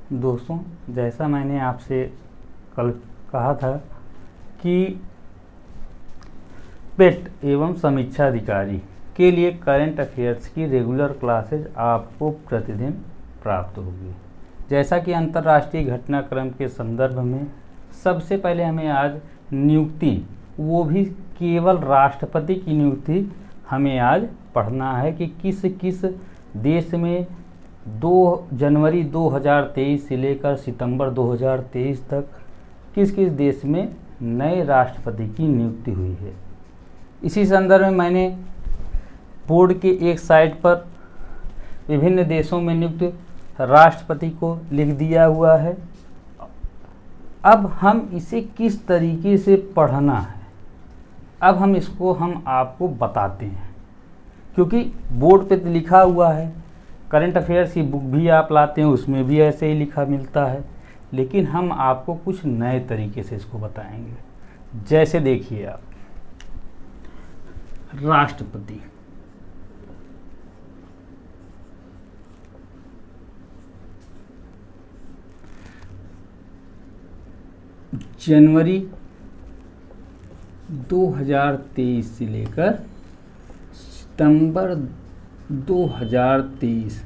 दोस्तों, जैसा मैंने आपसे कल कहा था कि पेट एवं समीक्षा अधिकारी के लिए करंट अफेयर्स की रेगुलर क्लासेज आपको प्रतिदिन प्राप्त होगी। जैसा कि अंतर्राष्ट्रीय घटनाक्रम के संदर्भ में सबसे पहले हमें आज नियुक्ति, वो भी केवल राष्ट्रपति की नियुक्ति हमें आज पढ़ना है कि किस किस देश में 2 जनवरी 2023 से लेकर सितंबर 2023 तक किस किस देश में नए राष्ट्रपति की नियुक्ति हुई है। इसी संदर्भ में मैंने बोर्ड के एक साइट पर विभिन्न देशों में नियुक्त राष्ट्रपति को लिख दिया हुआ है। अब हम इसे किस तरीके से पढ़ना है, अब हम आपको बताते हैं, क्योंकि बोर्ड पे तो लिखा हुआ है। करंट अफेयर्स की बुक भी आप लाते हैं, उसमें भी ऐसे ही लिखा मिलता है, लेकिन हम आपको कुछ नए तरीके से इसको बताएंगे। जैसे देखिए आप, राष्ट्रपति, जनवरी 2023 से लेकर सितंबर 2023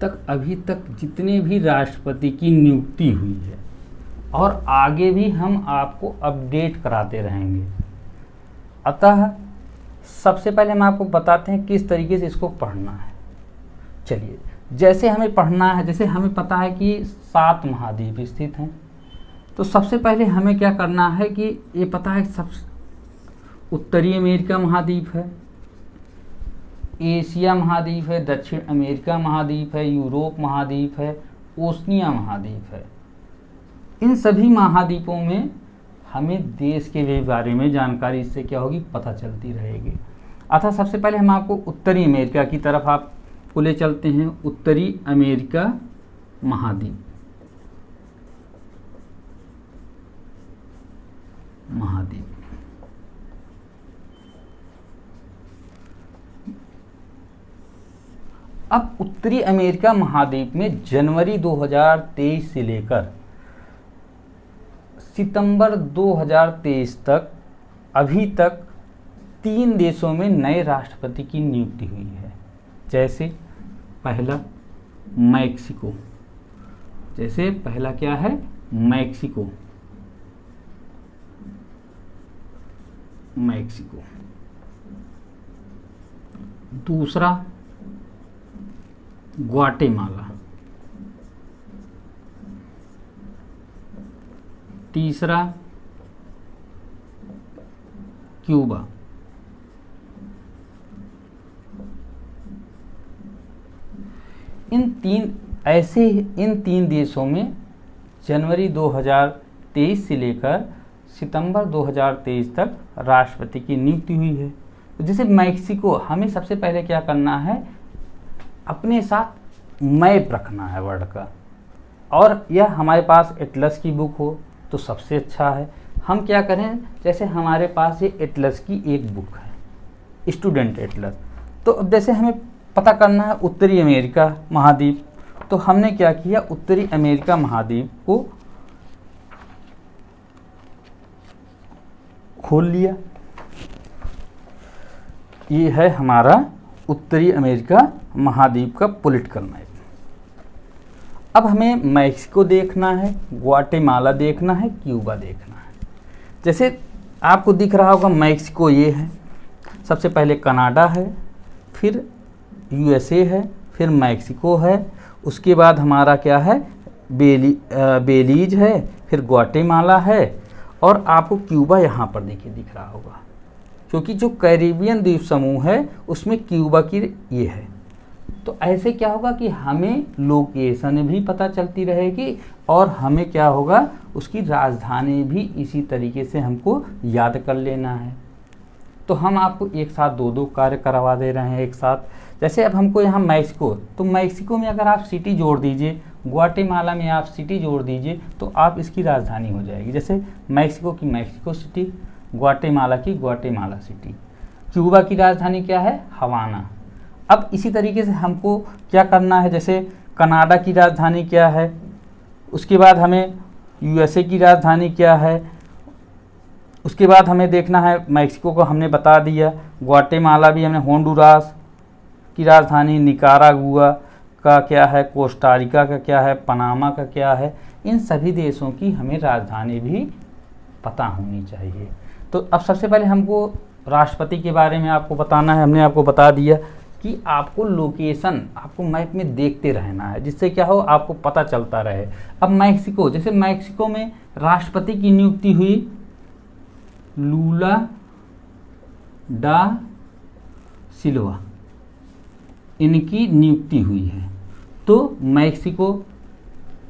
तक अभी तक जितने भी राष्ट्रपति की नियुक्ति हुई है, और आगे भी हम आपको अपडेट कराते रहेंगे। अतः सबसे पहले हम आपको बताते हैं किस तरीके से इसको पढ़ना है। चलिए, जैसे हमें पढ़ना है, जैसे हमें पता है कि 7 महाद्वीप स्थित हैं, तो सबसे पहले हमें क्या करना है कि ये पता है सब उत्तरी अमेरिका महाद्वीप है, एशिया महाद्वीप है, दक्षिण अमेरिका महाद्वीप है, यूरोप महाद्वीप है, ओशनिया महाद्वीप है। इन सभी महाद्वीपों में हमें देश के बारे में जानकारी इससे क्या होगी, पता चलती रहेगी। अतः सबसे पहले हम आपको उत्तरी अमेरिका की तरफ आपको ले चलते हैं। उत्तरी अमेरिका महाद्वीप, अब उत्तरी अमेरिका महाद्वीप में जनवरी 2023 से लेकर सितंबर 2023 तक अभी तक 3 देशों में नए राष्ट्रपति की नियुक्ति हुई है। जैसे पहला मैक्सिको, जैसे पहला क्या है, मैक्सिको, दूसरा ग्वाटेमाला, तीसरा क्यूबा, इन तीन देशों में जनवरी 2023 से लेकर सितंबर 2023 तक राष्ट्रपति की नियुक्ति हुई है। तो जैसे मैक्सिको, हमें सबसे पहले क्या करना है, अपने साथ मैप रखना है वर्ल्ड का, और यह हमारे पास एटलस की बुक हो तो सबसे अच्छा है। हम क्या करें, जैसे हमारे पास ये एटलस की एक बुक है, स्टूडेंट एटलस। तो अब जैसे हमें पता करना है उत्तरी अमेरिका महाद्वीप, तो हमने क्या किया, उत्तरी अमेरिका महाद्वीप को खोल लिया। ये है हमारा उत्तरी अमेरिका महाद्वीप का पॉलिटिकल मैप। अब हमें मैक्सिको देखना है, ग्वाटेमाला देखना है, क्यूबा देखना है। जैसे आपको दिख रहा होगा मैक्सिको ये है, सबसे पहले कनाडा है, फिर यूएसए है, फिर मैक्सिको है, उसके बाद हमारा क्या है, बेलीज है, फिर ग्वाटेमाला है, और आपको क्यूबा यहाँ पर देखिए दिख रहा होगा, क्योंकि जो कैरिबियन द्वीप समूह है उसमें क्यूबा की ये है। तो ऐसे क्या होगा कि हमें लोकेशन भी पता चलती रहेगी, और हमें क्या होगा, उसकी राजधानी भी इसी तरीके से हमको याद कर लेना है। तो हम आपको एक साथ दो कार्य करवा दे रहे हैं एक साथ। जैसे अब हमको यहाँ मैक्सिको, तो मैक्सिको में अगर आप सिटी जोड़ दीजिए, ग्वाटेमाला में आप सिटी जोड़ दीजिए, तो आप इसकी राजधानी हो जाएगी। जैसे मैक्सिको की मैक्सिको सिटी, ग्वाटेमाला की ग्वाटेमाला सिटी। क्यूबा की राजधानी क्या है, हवाना। अब इसी तरीके से हमको क्या करना है, जैसे कनाडा की राजधानी क्या है, उसके बाद हमें यूएसए की राजधानी क्या है, उसके बाद हमें देखना है मैक्सिको को हमने बता दिया, ग्वाटेमाला भी हमने, होंडुरास की राजधानी, निकारागुआ का क्या है, कोस्टारिका का क्या है, पनामा का क्या है, इन सभी देशों की हमें राजधानी भी पता होनी चाहिए। तो अब सबसे पहले हमको राष्ट्रपति के बारे में आपको बताना है। हमने आपको बता दिया कि आपको लोकेशन आपको मैप में देखते रहना है, जिससे क्या हो आपको पता चलता रहे। अब मैक्सिको, जैसे मैक्सिको में राष्ट्रपति की नियुक्ति हुई लूला डा सिल्वा, इनकी नियुक्ति हुई है। तो मैक्सिको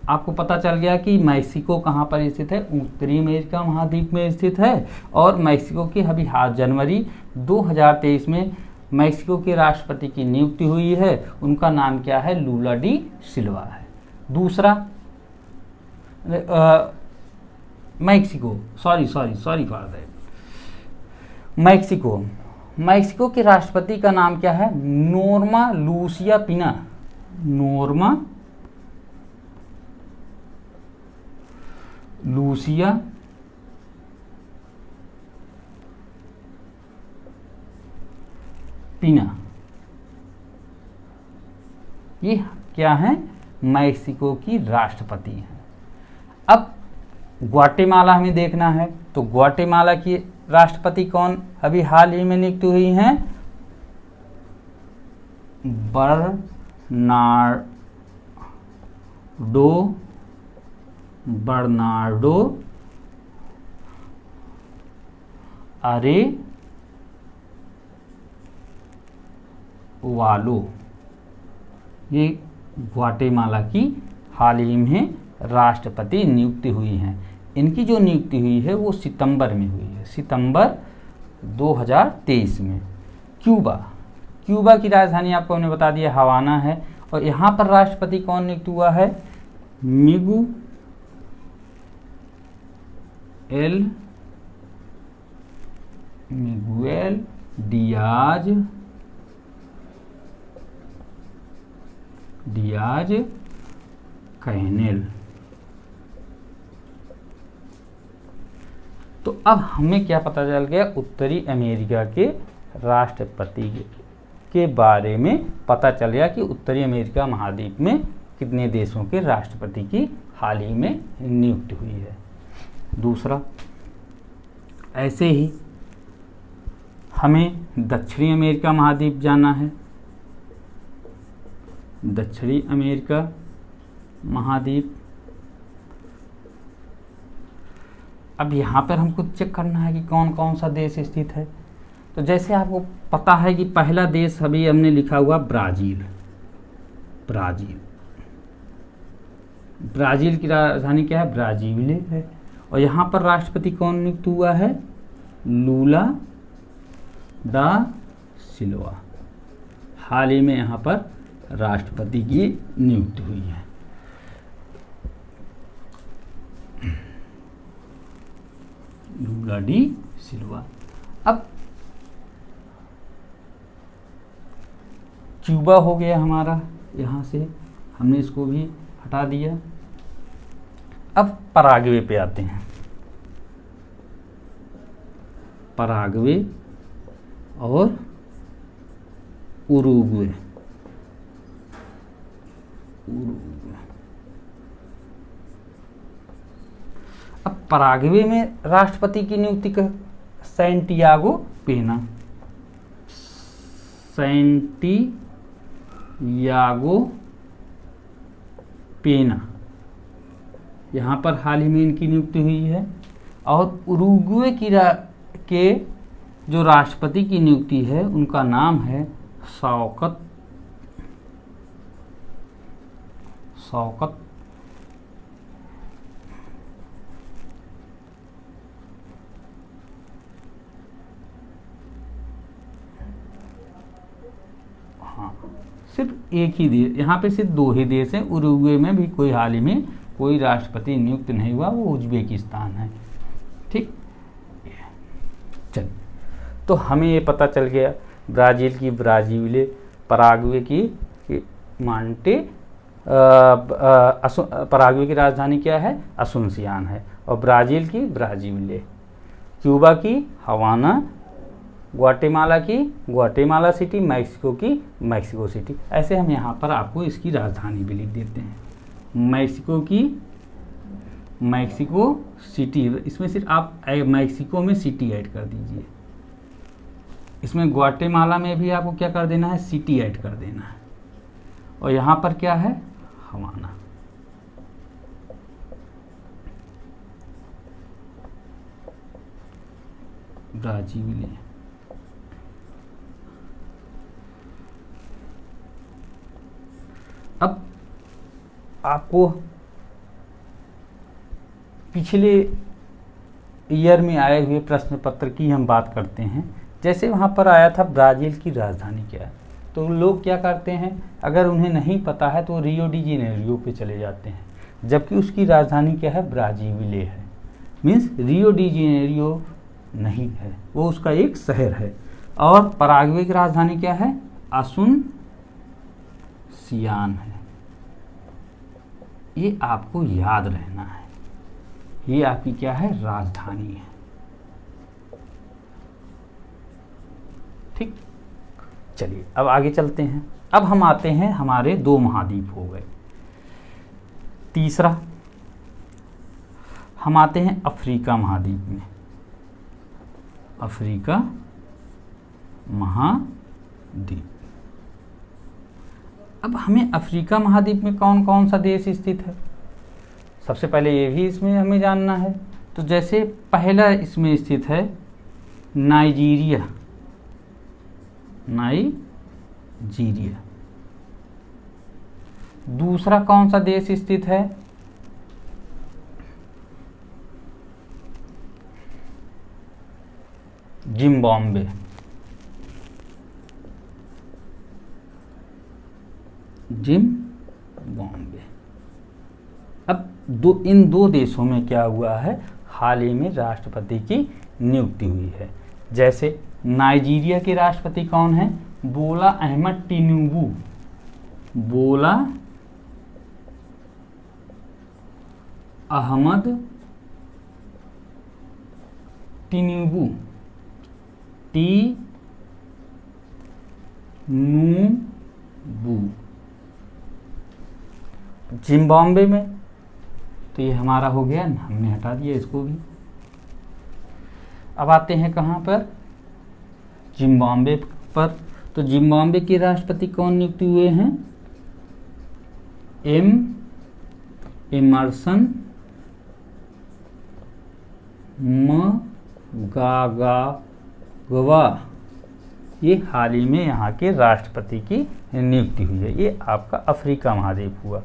आपको पता चल गया कि मैक्सिको कहाँ पर स्थित है, उत्तरी अमेरिका महाद्वीप में स्थित है। और मैक्सिको की अभी हाल जनवरी 2023 में मैक्सिको के राष्ट्रपति की नियुक्ति हुई है, उनका नाम क्या है, लूला डी सिल्वा है। दूसरा Mexico sorry for that Mexico के राष्ट्रपति का नाम क्या है, नोर्मा लूसिया पिना, नोर्मा लूसिया पिना, ये क्या है, मैक्सिको की राष्ट्रपति हैं। अब ग्वाटेमाला हमें देखना है, तो ग्वाटेमाला की राष्ट्रपति कौन अभी हाल ही में नियुक्त हुई हैं, बर्नार्डो अरेवालो, ये ग्वाटेमाला की हाल ही में राष्ट्रपति नियुक्ति हुई हैं। इनकी जो नियुक्ति हुई है वो सितंबर में हुई है, सितंबर 2023 में। क्यूबा की राजधानी आपको हमने बता दिया हवाना है, और यहाँ पर राष्ट्रपति कौन नियुक्त हुआ है, मिगुएल डियाज कैनेल। तो अब हमें क्या पता चल गया, उत्तरी अमेरिका के राष्ट्रपति के बारे में पता चल गया कि उत्तरी अमेरिका महाद्वीप में कितने देशों के राष्ट्रपति की हाल ही में नियुक्ति हुई है। दूसरा, ऐसे ही हमें दक्षिणी अमेरिका महाद्वीप जाना है। दक्षिणी अमेरिका महाद्वीप, अब यहाँ पर हमको चेक करना है कि कौन कौन सा देश स्थित है। तो जैसे आपको पता है कि पहला देश अभी हमने लिखा हुआ ब्राज़ील की राजधानी क्या है, ब्राज़ीले है। और यहाँ पर राष्ट्रपति कौन नियुक्त हुआ है, लूला डा सिल्वा, हाल ही में यहाँ पर राष्ट्रपति की नियुक्ति हुई है। लूला डी सिल्वा। अब क्यूबा हो गया हमारा, यहाँ से हमने इसको भी हटा दिया। अब पराग्वे पे आते हैं। पराग्वे और उरुग्वे। अब पराग्वे में राष्ट्रपति की नियुक्ति का सैंटियागो पेना यहाँ पर हाल ही में इनकी नियुक्ति हुई है। और उरुग्वे के जो राष्ट्रपति की नियुक्ति है उनका नाम है शौकत सिर्फ एक ही देश, यहाँ पे सिर्फ दो ही देश हैं। उरुग्वे में भी कोई हाल ही में कोई राष्ट्रपति नियुक्त नहीं हुआ, वो उज्बेकिस्तान है। ठीक, चल, तो हमें ये पता चल गया ब्राज़ील की ब्राज़ीले, पराग्वे की मांटे पराग्वे की राजधानी क्या है? असुनसियान है। और ब्राज़ील की ब्राज़ीले, क्यूबा की हवाना, ग्वाटेमाला की ग्वाटेमाला सिटी, मैक्सिको की मैक्सिको सिटी। ऐसे हम यहाँ पर आपको इसकी राजधानी भी लिख देते हैं। मैक्सिको की मैक्सिको सिटी, इसमें सिर्फ आप मैक्सिको में सिटी ऐड कर दीजिए। इसमें ग्वाटेमाला में भी आपको क्या कर देना है? सिटी ऐड कर देना है। और यहाँ पर क्या है? हवाना। ब्राज़ील। अब आपको पिछले ईयर में आए हुए प्रश्न पत्र की हम बात करते हैं। जैसे वहाँ पर आया था ब्राज़ील की राजधानी क्या है, तो लोग क्या करते हैं, अगर उन्हें नहीं पता है तो रियो डी जेनेरियो पे चले जाते हैं, जबकि उसकी राजधानी क्या है? ब्राज़ीले है। मीन्स रियो डी जेनेरियो नहीं है, वो उसका एक शहर है। और पराग्वे की राजधानी क्या है? असुनसियान है। ये आपको याद रहना है, ये आपकी क्या है? राजधानी है। ठीक, चलिए अब आगे चलते हैं। अब हम आते हैं, हमारे 2 महाद्वीप हो गए। तीसरा हम आते हैं अफ्रीका महाद्वीप में। अफ्रीका महाद्वीप। अब हमें अफ्रीका महाद्वीप में कौन कौन सा देश स्थित है, सबसे पहले ये भी इसमें हमें जानना है। तो जैसे पहला इसमें स्थित है नाइजीरिया। नाइजीरिया। दूसरा कौन सा देश स्थित है? जिम्बाब्वे। जिम्बाब्वे। अब इन दो देशों में क्या हुआ है? हाल ही में राष्ट्रपति की नियुक्ति हुई है। जैसे नाइजीरिया के राष्ट्रपति कौन है? बोला अहमद टिनुबू। बोला अहमद टिनुबू। टिनुबू। जिम्बाब्वे में तो ये हमारा हो गया, हमने हटा दिया इसको भी। अब आते हैं कहाँ पर? जिम्बाब्वे पर। तो जिम्बाब्वे के राष्ट्रपति कौन नियुक्त हुए हैं? एमर्सन मनगाग्वा। ये हाल ही में यहाँ के राष्ट्रपति की नियुक्ति हुई है। ये आपका अफ्रीका महाद्वीप हुआ।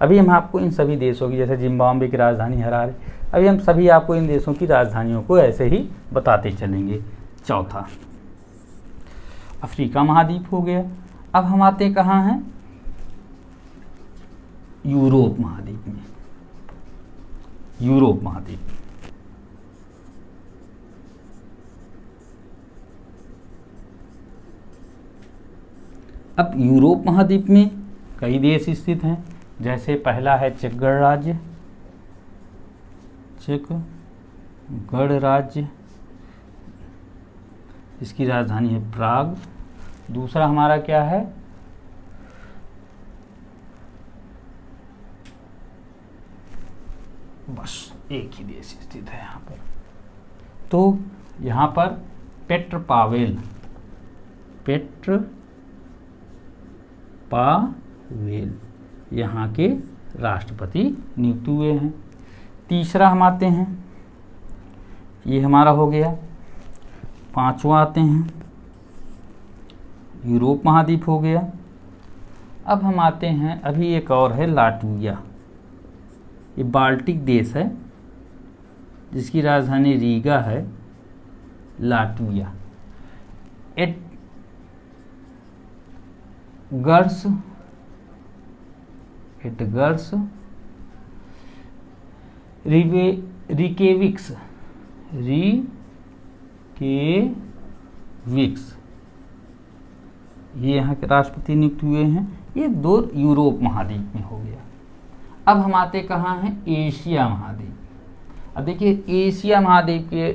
अभी हम आपको इन सभी देशों की, जैसे जिम्बाब्वे की राजधानी हरारे, अभी हम सभी आपको इन देशों की राजधानियों को ऐसे ही बताते चलेंगे। चौथा अफ्रीका महाद्वीप हो गया। अब हम आते कहाँ हैं? यूरोप महाद्वीप में। यूरोप महाद्वीप। अब यूरोप महाद्वीप में कई देश स्थित हैं। जैसे पहला है चेक गणराज्य। चेक गणराज्य, इसकी राजधानी है प्राग। दूसरा हमारा क्या है? बस एक ही देश स्थित है यहाँ पर। तो यहाँ पर पेट्रपावेल यहाँ के राष्ट्रपति नियुक्त हुए हैं। तीसरा हम आते हैं, ये हमारा हो गया। पांचवा आते हैं, यूरोप महाद्वीप हो गया। अब हम आते हैं, अभी एक और है लाटविया। ये बाल्टिक देश है जिसकी राजधानी रीगा है। लाटविया। एडगर्स रिकेविक्स ये यहाँ के राष्ट्रपति नियुक्त हुए हैं। ये 2 यूरोप महाद्वीप में हो गया। अब हम आते कहाँ हैं, एशिया महाद्वीप। अब देखिए एशिया महाद्वीप के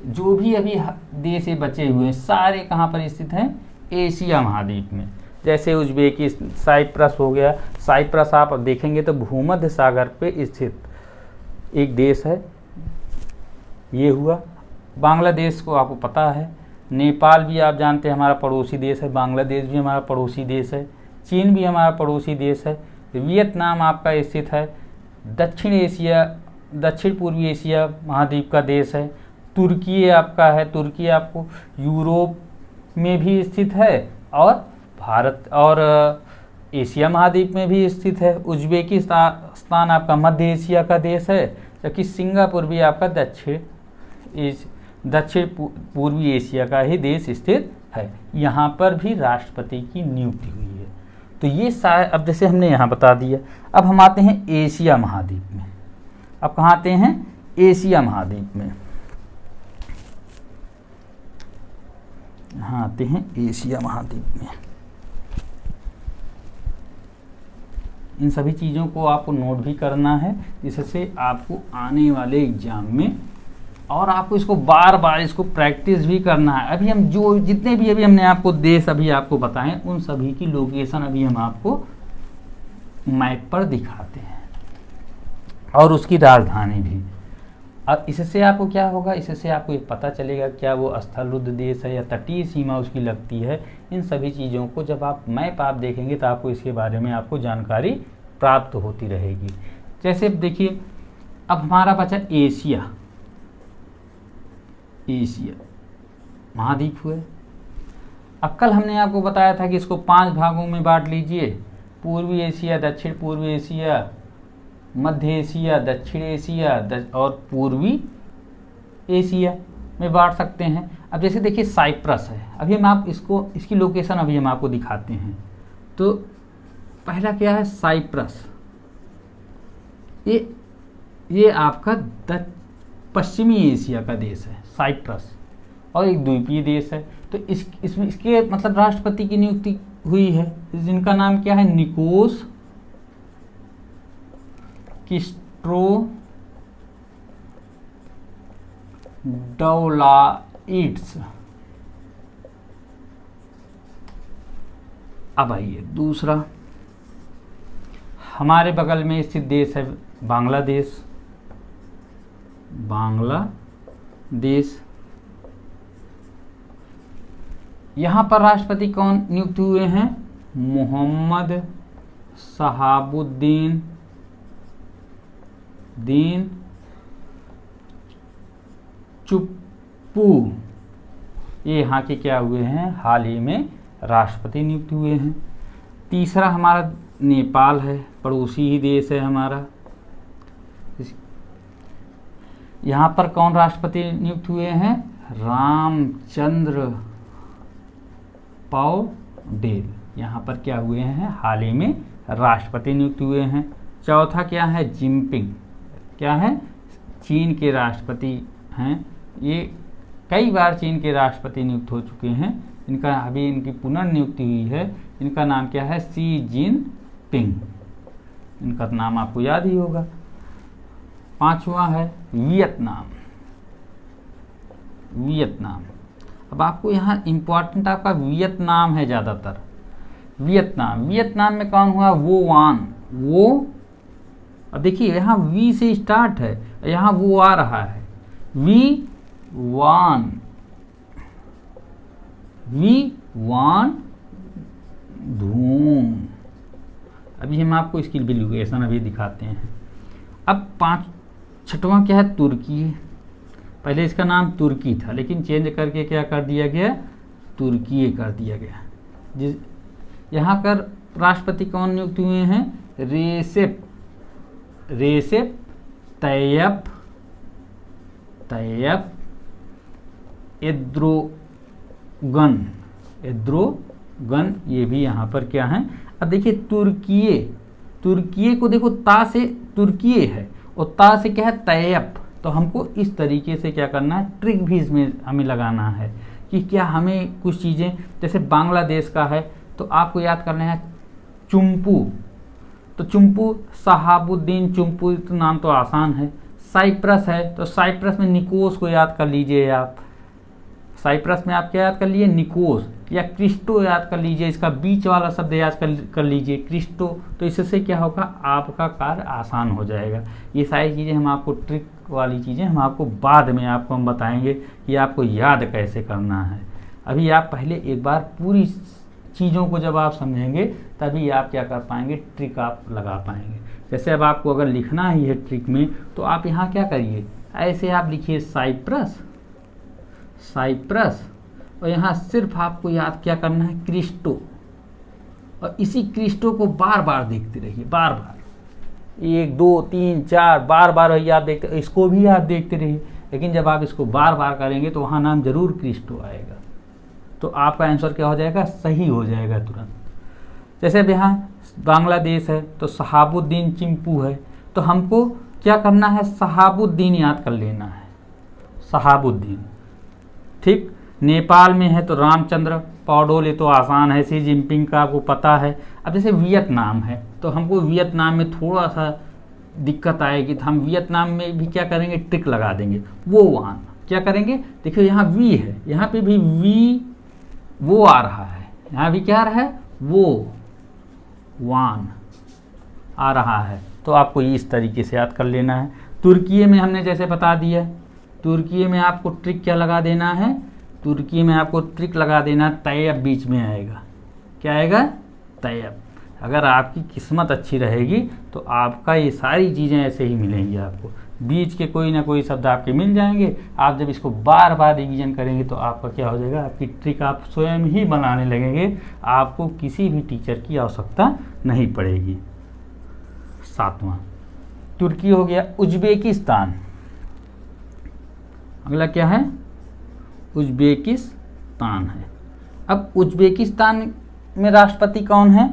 जो भी अभी देश बचे हुए हैं सारे कहाँ पर स्थित हैं, एशिया महाद्वीप में। जैसे उज्बेकिस्तान, साइप्रस हो गया। साइप्रस आप देखेंगे तो भूमध्य सागर पे स्थित एक देश है, ये हुआ। बांग्लादेश को आपको पता है। नेपाल भी आप जानते हैं हमारा पड़ोसी देश है। बांग्लादेश भी हमारा पड़ोसी देश है। चीन भी हमारा पड़ोसी देश है। वियतनाम आपका स्थित है दक्षिण एशिया, दक्षिण पूर्वी एशिया महाद्वीप का देश है। तुर्की आपका है, तुर्की आपको यूरोप में भी स्थित है और भारत और एशिया महाद्वीप में भी स्थित है। उज्बेकिस्तान आपका मध्य एशिया का देश है, जबकि सिंगापुर भी आपका दक्षिण पूर्वी एशिया का ही देश स्थित है। यहाँ पर भी राष्ट्रपति की नियुक्ति हुई है। तो ये सारे, अब जैसे हमने यहाँ बता दिया, अब हम आते हैं एशिया महाद्वीप में। अब कहाँ आते हैं, एशिया महाद्वीप में। यहाँ आते हैं एशिया महाद्वीप में। इन सभी चीज़ों को आपको नोट भी करना है, जिससे आपको आने वाले एग्जाम में, और आपको इसको बार बार इसको प्रैक्टिस भी करना है। अभी हम जो जितने भी अभी हमने आपको देश अभी आपको बताएं, उन सभी की लोकेशन अभी हम आपको मैप पर दिखाते हैं और उसकी राजधानी भी। अब इससे आपको क्या होगा, इससे आपको ये पता चलेगा क्या वो स्थलरुद्ध देश है या तटीय सीमा उसकी लगती है। इन सभी चीज़ों को जब आप मैप आप देखेंगे तो आपको इसके बारे में आपको जानकारी प्राप्त होती रहेगी। जैसे देखिए अब हमारा बचा एशिया, एशिया महाद्वीप हुए। अब कल हमने आपको बताया था कि इसको 5 भागों में बांट लीजिए, पूर्वी एशिया, दक्षिण पूर्वी एशिया, मध्य एशिया, दक्षिण एशिया और पूर्वी एशिया में बांट सकते हैं। अब जैसे देखिए साइप्रस है, अभी हम आप इसको इसकी लोकेशन अभी हम आपको दिखाते हैं। तो पहला क्या है, साइप्रस। ये आपका पश्चिमी एशिया का देश है साइप्रस, और एक द्वीपीय देश है। तो इसमें इसके मतलब राष्ट्रपति की नियुक्ति हुई है, जिनका नाम क्या है, निकोस क्रिस्टोडोलाइट्स। अब आइए दूसरा, हमारे बगल में स्थित देश है बांग्लादेश। बांग्लादेश, यहाँ पर राष्ट्रपति कौन नियुक्त हुए हैं, मोहम्मद शहाबुद्दीन चुप्पू। ये यहाँ के क्या हुए हैं, हाल ही में राष्ट्रपति नियुक्त हुए हैं। तीसरा हमारा नेपाल है, पड़ोसी ही देश है हमारा। यहाँ पर कौन राष्ट्रपति नियुक्त हुए हैं, रामचंद्र पौडेल। यहाँ पर क्या हुए हैं, हाल ही में राष्ट्रपति नियुक्त हुए हैं। चौथा क्या है, जिनपिंग, क्या है, चीन के राष्ट्रपति हैं। ये कई बार चीन के राष्ट्रपति नियुक्त हो चुके हैं। इनका अभी इनकी पुनर्नियुक्ति हुई है। इनका नाम क्या है, शी जिनपिंग। इनका नाम आपको याद ही होगा। पांचवा है वियतनाम। वियतनाम, अब आपको यहाँ इम्पोर्टेंट आपका वियतनाम है ज़्यादातर। वियतनाम में कौन हुआ, वो वान। वो अब देखिए यहाँ वी से स्टार्ट है, यहाँ वो आ रहा है, वी वान धूम। अभी हम आपको इसकी लोकेशन अभी दिखाते हैं। अब छठवां क्या है, तुर्की। पहले इसका नाम तुर्की था, लेकिन चेंज करके क्या कर दिया गया, तुर्की कर दिया गया। यहाँ कर राष्ट्रपति कौन नियुक्त हुए हैं, रेसेप तैयब एर्दोगन। ये भी यहाँ पर क्या है। अब देखिए तुर्की को देखो, ता से तुर्की है और ता से क्या है, तैयब। तो हमको इस तरीके से क्या करना है, ट्रिक भी इसमें हमें लगाना है कि क्या हमें कुछ चीज़ें, जैसे बांग्लादेश का है तो आपको याद करना है चुम्पू, तो चुम्पू शहाबुद्दीन चुम्पू, तो नाम तो आसान है। साइप्रस है तो साइप्रस में निकोस को याद कर लीजिए आप, साइप्रस में आप क्या याद कर लिए, निकोस, या क्रिस्टो याद कर लीजिए, इसका बीच वाला शब्द याद कर लीजिए क्रिस्टो, तो इससे क्या होगा, आपका कार्य आसान हो जाएगा। ये सारी चीज़ें हम आपको, ट्रिक वाली चीज़ें हम आपको बाद में आपको हम बताएंगे कि आपको याद कैसे करना है। अभी आप पहले एक बार पूरी चीज़ों को जब आप समझेंगे तभी आप क्या कर पाएंगे, ट्रिक आप लगा पाएंगे। जैसे अब आपको अगर लिखना ही है ट्रिक में, तो आप यहाँ क्या करिए, ऐसे आप लिखिए साइप्रस, साइप्रस, और यहाँ सिर्फ आपको याद क्या करना है, क्रिस्टो, और इसी क्रिस्टो को बार बार देखते रहिए, बार बार 1 2 3 4 बार बार वही आप देखते, इसको भी आप देखते रहिए, लेकिन जब आप इसको बार बार करेंगे तो वहाँ नाम जरूर क्रिस्टो आएगा, तो आपका आंसर क्या हो जाएगा, सही हो जाएगा तुरंत। जैसे अब यहाँ बांग्लादेश है तो शहाबुद्दीन चिंपू है, तो हमको क्या करना है, शहाबुद्दीन याद कर लेना है, शहाबुद्दीन। ठीक, नेपाल में है तो रामचंद्र पौडोल, ये तो आसान है, शी जिनपिंग का आपको पता है। अब जैसे वियतनाम है तो हमको वियतनाम में थोड़ा सा दिक्कत आएगी, तो हम वियतनाम में भी क्या करेंगे, ट्रिक लगा देंगे, वो वान क्या करेंगे, देखिए यहाँ वी है, यहाँ पे भी वी वो आ रहा है, यहाँ भी क्या आ रहा है, वो वान आ रहा है, तो आपको इस तरीके से याद कर लेना है। तुर्की में हमने जैसे बता दिया, तुर्की में आपको ट्रिक क्या लगा देना है, तुर्की में आपको ट्रिक लगा देना, तैयब बीच में आएगा, क्या आएगा, तैयब। अगर आपकी किस्मत अच्छी रहेगी तो आपका ये सारी चीज़ें ऐसे ही मिलेंगी, आपको बीच के कोई ना कोई शब्द आपके मिल जाएंगे। आप जब इसको बार बार रिवीजन करेंगे तो आपका क्या हो जाएगा, आपकी ट्रिक आप स्वयं ही बनाने लगेंगे, आपको किसी भी टीचर की आवश्यकता नहीं पड़ेगी। 7वां तुर्की हो गया। उज्बेकिस्तान, अगला क्या है, उज्बेकिस्तान है। अब उज्बेकिस्तान में राष्ट्रपति कौन है,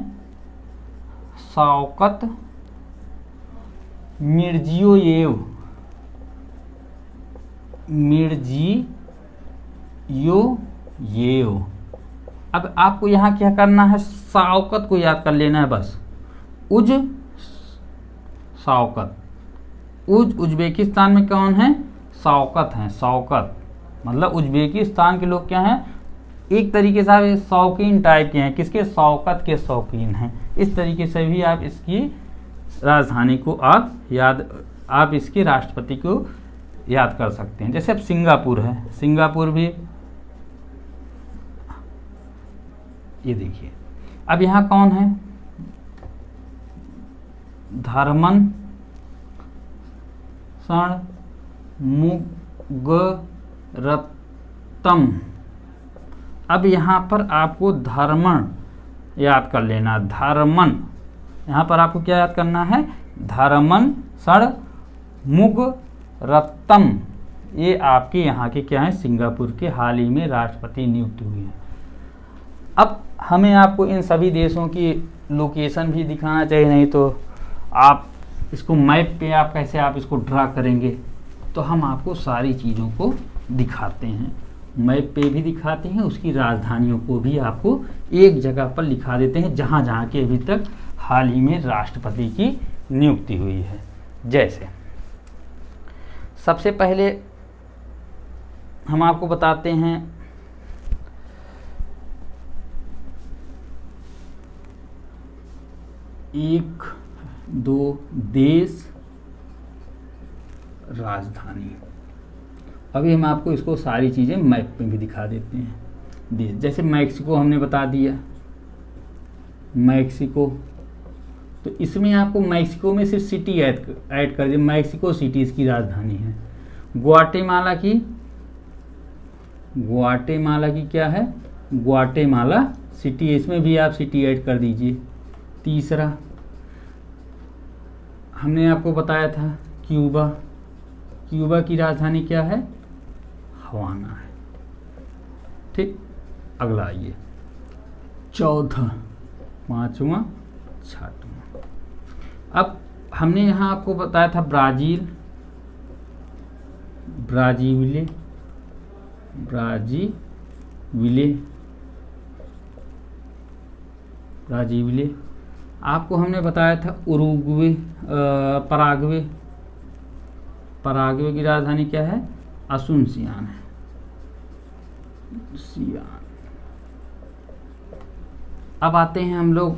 शौकत मिर्जियोयेव, मिर्जियोयेव। अब आपको यहाँ क्या करना है, शौकत को याद कर लेना है बस, उज शौकत, उज्बेकिस्तान में कौन है, शौकत हैं, शौकत मतलब उज्बेकिस्तान के लोग क्या हैं, एक तरीके से शौकीन टाइप के हैं, किसके, शौकत के शौकीन हैं। इस तरीके से भी आप इसकी राजधानी को आप इसके राष्ट्रपति को याद कर सकते हैं। जैसे अब सिंगापुर है, सिंगापुर भी ये देखिए, अब यहाँ कौन है, धर्मन षणमुगरत्नम। अब यहाँ पर आपको धर्मन याद कर लेना, धर्मन, यहाँ पर आपको क्या याद करना है, धर्मन षणमुगरत्नम, ये आपके यहाँ के क्या है, सिंगापुर के हाल ही में राष्ट्रपति नियुक्त हुए हैं। अब हमें आपको इन सभी देशों की लोकेशन भी दिखाना चाहिए, नहीं तो आप इसको मैप पे आप कैसे आप इसको ड्रा करेंगे, तो हम आपको सारी चीज़ों को दिखाते हैं, मैप पे भी दिखाते हैं, उसकी राजधानियों को भी आपको एक जगह पर लिखा देते हैं जहाँ जहाँ के अभी तक हाल ही में राष्ट्रपति की नियुक्ति हुई है। जैसे सबसे पहले हम आपको बताते हैं एक दो देश राजधानी। अभी हम आपको इसको सारी चीज़ें मैप में भी दिखा देते हैं देश। जैसे मैक्सिको हमने बता दिया, मैक्सिको, तो इसमें आपको मैक्सिको में सिर्फ सिटी ऐड कर दिए, मैक्सिको सिटी इसकी राजधानी है। ग्वाटेमाला की क्या है, ग्वाटेमाला सिटी, इसमें भी आप सिटी ऐड कर दीजिए। तीसरा हमने आपको बताया था क्यूबा, क्यूबा की राजधानी क्या है, हवाना है। ठीक, अगला आइए, चौथा, पांचवा, छठवां। अब हमने यहाँ आपको बताया था ब्राजील, ब्राजीले, ब्राजीविले। आपको हमने बताया था उरुग्वे, पराग्वे की राजधानी क्या है? असुनसियान है। अब आते हैं हम लोग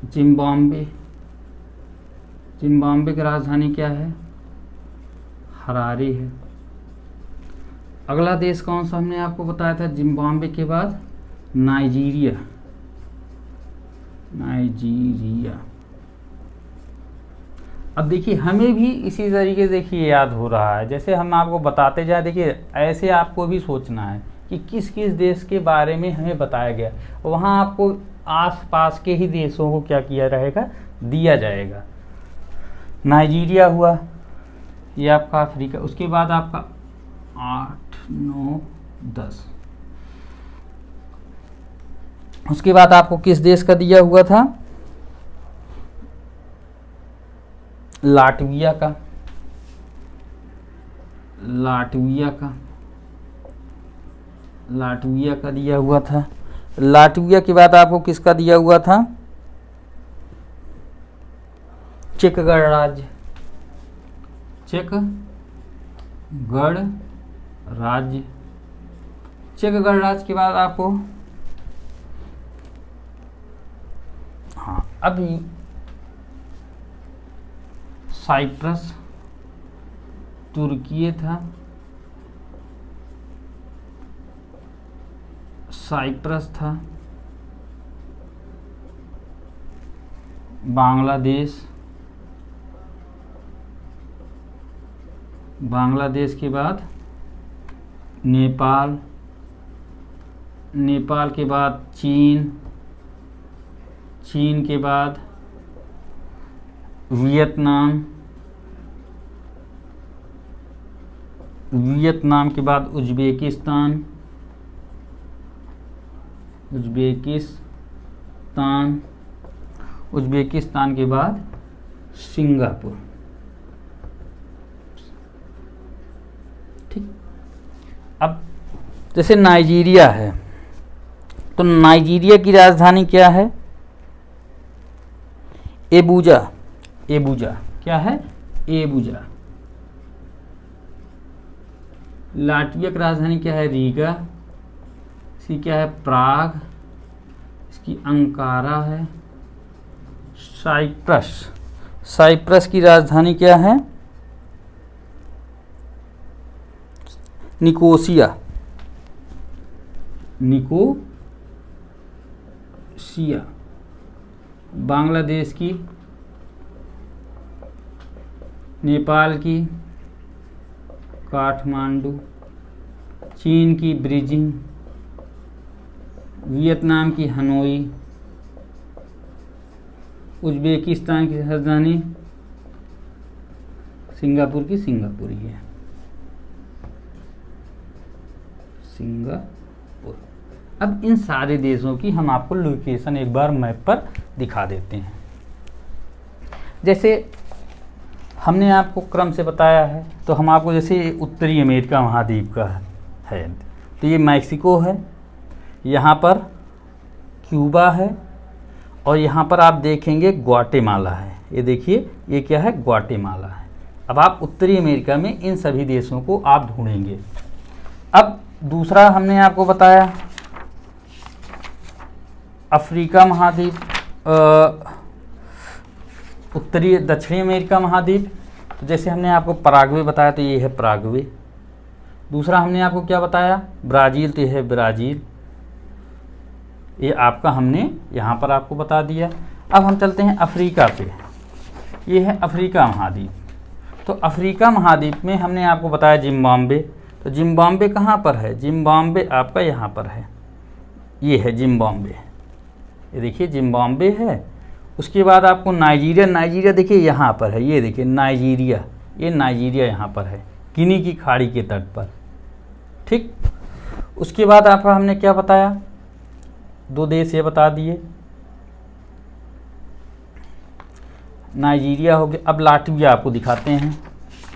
जिम्बाब्वे। जिम्बाब्वे की राजधानी क्या है? हरारे है। अगला देश कौन सा हमने आपको बताया था जिम्बाब्वे के बाद? नाइजीरिया। अब देखिए हमें भी इसी तरीके से देखिए याद हो रहा है, जैसे हम आपको बताते जाए। देखिए ऐसे आपको भी सोचना है कि किस किस देश के बारे में हमें बताया गया, वहाँ आपको आसपास के ही देशों को क्या किया रहेगा? दिया जाएगा। नाइजीरिया हुआ, ये आपका अफ्रीका। उसके बाद आपका 8, 9, 10। उसके बाद आपको किस देश का दिया हुआ था? लाटविया का। लाटविया का दिया हुआ था। लाटविया के बाद आपको किसका दिया हुआ था? चेक गणराज्य। चेक गणराज्य के बाद आपको अब साइप्रस, तुर्की था। साइप्रस था। बांग्लादेश के बाद नेपाल के बाद चीन के बाद वियतनाम के बाद उज्बेकिस्तान के बाद सिंगापुर। ठीक। अब जैसे नाइजीरिया है, तो नाइजीरिया की राजधानी क्या है? एबुजा। क्या है? एबुजा। लाटविया की राजधानी क्या है? रीगा। इसकी क्या है? प्राग। इसकी अंकारा है। साइप्रस की राजधानी क्या है? निकोसिया। बांग्लादेश की, नेपाल की काठमांडू, चीन की बीजिंग, वियतनाम की हनोई, उज्बेकिस्तान की राजधानी सिंगापुर की सिंगापुर ही है। सिंगापुर। अब इन सारे देशों की हम आपको लोकेशन एक बार मैप पर दिखा देते हैं। जैसे हमने आपको क्रम से बताया है, तो हम आपको जैसे उत्तरी अमेरिका महाद्वीप का है, तो ये मैक्सिको है, यहाँ पर क्यूबा है, और यहाँ पर आप देखेंगे ग्वाटेमाला है। ये देखिए ये क्या है? ग्वाटेमाला है। अब आप उत्तरी अमेरिका में इन सभी देशों को आप ढूंढेंगे। अब दूसरा हमने आपको बताया अफ्रीका महाद्वीप, उत्तरी दक्षिणी अमेरिका महाद्वीप। तो जैसे हमने आपको पराग्वे बताया, तो ये है पराग्वे। दूसरा हमने आपको क्या बताया? ब्राज़ील। तो ये है ब्राज़ील। ये आपका हमने यहाँ पर आपको बता दिया। अब हम चलते हैं अफ्रीका पे। ये है अफ्रीका महाद्वीप। तो अफ्रीका महाद्वीप में हमने आपको बताया जिम्बाब्वे। तो जिम्बाब्वे कहाँ पर है? जिम्बाब्वे आपका यहाँ पर है। ये है जिम्बाब्वे। ये देखिए जिम्बाब्वे है। उसके बाद आपको नाइजीरिया देखिए यहाँ पर है। ये देखिए नाइजीरिया, ये नाइजीरिया यहाँ पर है, गिनी की खाड़ी के तट पर। ठीक। उसके बाद आपका हमने क्या बताया? 2 देश ये बता दिए, नाइजीरिया हो गया। अब लाटविया आपको दिखाते हैं।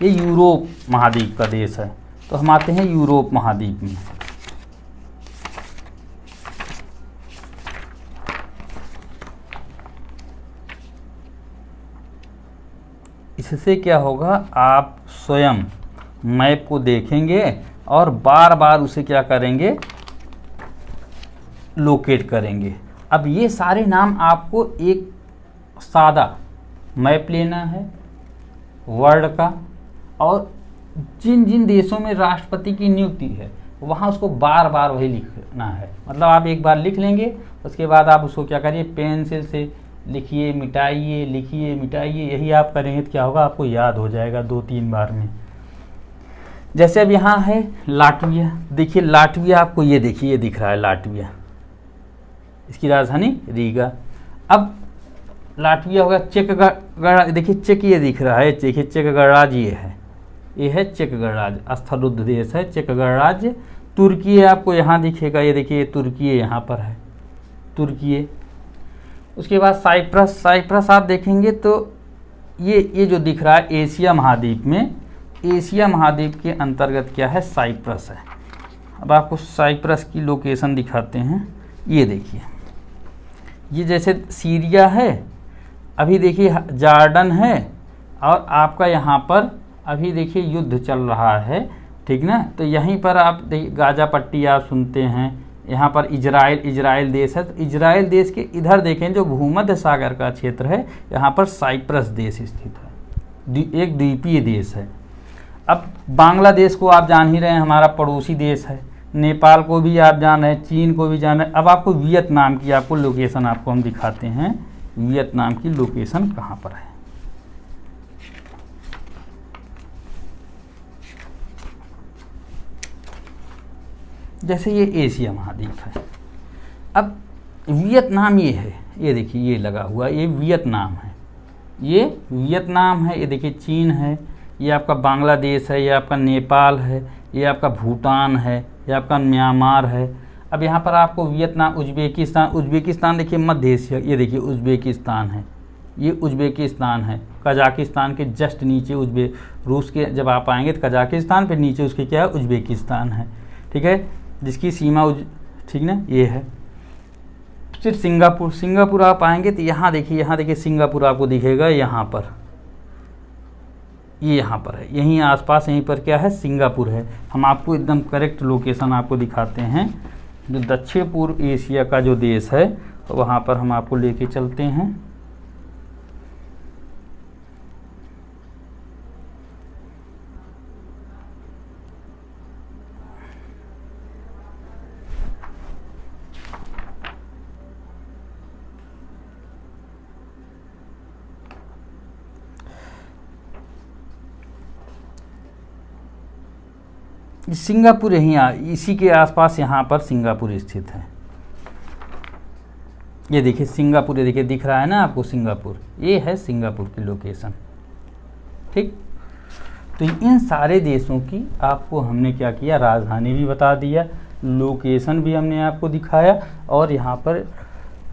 ये यूरोप महाद्वीप का देश है। तो हम आते हैं यूरोप महाद्वीप में। इससे क्या होगा, आप स्वयं मैप को देखेंगे और बार बार उसे क्या करेंगे, लोकेट करेंगे। अब ये सारे नाम आपको एक सादा मैप लेना है वर्ल्ड का, और जिन जिन देशों में राष्ट्रपति की नियुक्ति है वहाँ उसको बार बार वही लिखना है। मतलब आप एक बार लिख लेंगे, उसके बाद आप उसको क्या करिए, पेंसिल से लिखिए मिटाइए, लिखिए मिटाइए, यही आप करेंगे तो क्या होगा, आपको याद हो जाएगा 2-3 बार में। जैसे अब यहाँ है लाटविया, देखिए लाटविया आपको ये देखिए ये दिख रहा है लाटविया, इसकी राजधानी रीगा। अब लाटविया होगा चेक गणराज्य, देखिए चेक ये दिख रहा है, देखिए चेक गणराज्य ये है चेक गणराज्य, स्थलुद्ध देश है चेक गणराज्य। तुर्की आपको यहाँ दिखेगा, ये देखिए तुर्की यहाँ पर है तुर्की। उसके बाद साइप्रस, साइप्रस आप देखेंगे तो ये जो दिख रहा है एशिया महाद्वीप में, एशिया महाद्वीप के अंतर्गत क्या है, साइप्रस है। अब आपको साइप्रस की लोकेशन दिखाते हैं, ये देखिए ये जैसे सीरिया है, अभी देखिए जॉर्डन है, और आपका यहाँ पर अभी देखिए युद्ध चल रहा है, ठीक ना। तो यहीं पर आप गाजा पट्टी आप सुनते हैं, यहाँ पर इजराइल देश है, तो इजराइल देश के इधर देखें जो भूमध्य सागर का क्षेत्र है, यहाँ पर साइप्रस देश स्थित है, एक द्वीपीय देश है। अब बांग्लादेश को आप जान ही रहे हैं, हमारा पड़ोसी देश है। नेपाल को भी आप जान रहे हैं, चीन को भी जान रहे हैं। अब आपको वियतनाम की आपको लोकेशन आपको हम दिखाते हैं, वियतनाम की लोकेशन कहाँ पर है। जैसे ये एशिया महाद्वीप है, अब वियतनाम ये है, ये देखिए ये लगा हुआ, ये वियतनाम है, ये वियतनाम है। ये देखिए चीन है, ये आपका बांग्लादेश है, ये आपका नेपाल है, ये आपका भूटान है, ये आपका म्यांमार है। अब यहाँ पर आपको वियतनाम, उज्बेकिस्तान देखिए मध्य एशिया, ये देखिए उज्बेकिस्तान है, ये उज्बेकिस्तान है। कजाकिस्तान के जस्ट नीचे रूस के जब आप आएंगे तो कजाकिस्तान, फिर नीचे उसके क्या है, उज्बेकिस्तान है, ठीक है, जिसकी सीमा ठीक ना ये है। फिर सिंगापुर आप आएंगे तो यहाँ देखिए सिंगापुर आपको दिखेगा, यहाँ पर ये यहाँ पर है, यहीं आसपास यहीं पर क्या है, सिंगापुर है। हम आपको एकदम करेक्ट लोकेशन आपको दिखाते हैं, जो दक्षिण पूर्व एशिया का जो देश है वहाँ पर हम आपको लेके चलते हैं। सिंगापुर यहीं इसी के आसपास यहाँ पर सिंगापुर स्थित है। ये देखिए सिंगापुर, ये देखिए दिख रहा है ना आपको सिंगापुर, ये है सिंगापुर की लोकेशन, ठीक। तो इन सारे देशों की आपको हमने क्या किया, राजधानी भी बता दिया, लोकेशन भी हमने आपको दिखाया, और यहाँ पर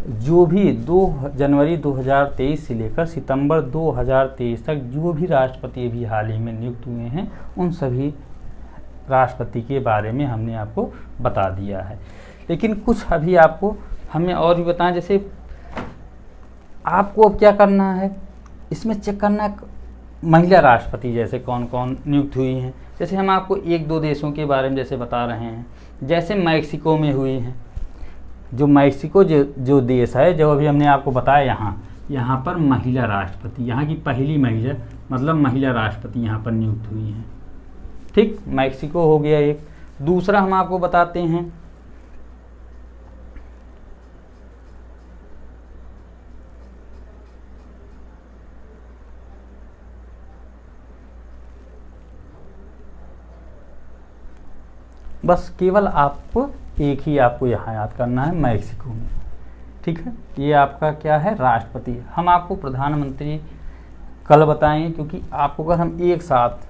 जो भी 2 जनवरी 2023 से लेकर सितंबर 2023 तक जो भी राष्ट्रपति अभी हाल ही में नियुक्त हुए हैं, उन सभी राष्ट्रपति के बारे में हमने आपको बता दिया है। लेकिन कुछ अभी आपको हमें और भी बताएं, जैसे आपको अब क्या करना है, इसमें चेक करना है महिला राष्ट्रपति जैसे कौन कौन नियुक्त हुई हैं। जैसे हम आपको 1-2 देशों के बारे में जैसे बता रहे हैं, जैसे मैक्सिको में हुई हैं, जो मैक्सिको जो देश है, जो अभी हमने आपको बताया, यहाँ पर महिला राष्ट्रपति, यहाँ की पहली महिला मतलब महिला राष्ट्रपति यहाँ पर नियुक्त हुई हैं, ठीक। मैक्सिको हो गया एक। दूसरा हम आपको बताते हैं बस केवल आपको एक ही आपको यहाँ याद करना है, मैक्सिको में, ठीक है। ये आपका क्या है, राष्ट्रपति। हम आपको प्रधानमंत्री कल बताएंगे, क्योंकि आपको अगर हम एक साथ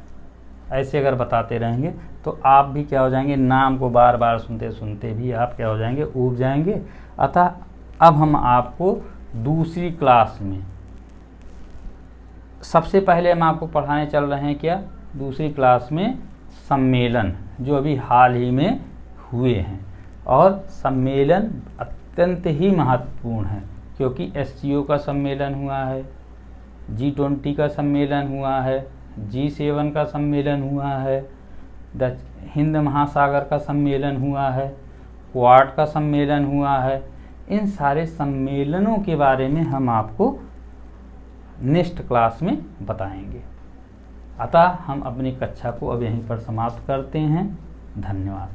ऐसे अगर बताते रहेंगे तो आप भी क्या हो जाएंगे, नाम को बार बार सुनते सुनते भी आप क्या हो जाएंगे, ऊब जाएंगे। अतः अब हम आपको दूसरी क्लास में, सबसे पहले हम आपको पढ़ाने चल रहे हैं क्या, दूसरी क्लास में सम्मेलन जो अभी हाल ही में हुए हैं, और सम्मेलन अत्यंत ही महत्वपूर्ण है क्योंकि SCO का सम्मेलन हुआ है, G20 का सम्मेलन हुआ है, G7 का सम्मेलन हुआ है, हिंद महासागर का सम्मेलन हुआ है, क्वाड का सम्मेलन हुआ है। इन सारे सम्मेलनों के बारे में हम आपको नेक्स्ट क्लास में बताएंगे। अतः हम अपनी कक्षा को अब यहीं पर समाप्त करते हैं। धन्यवाद।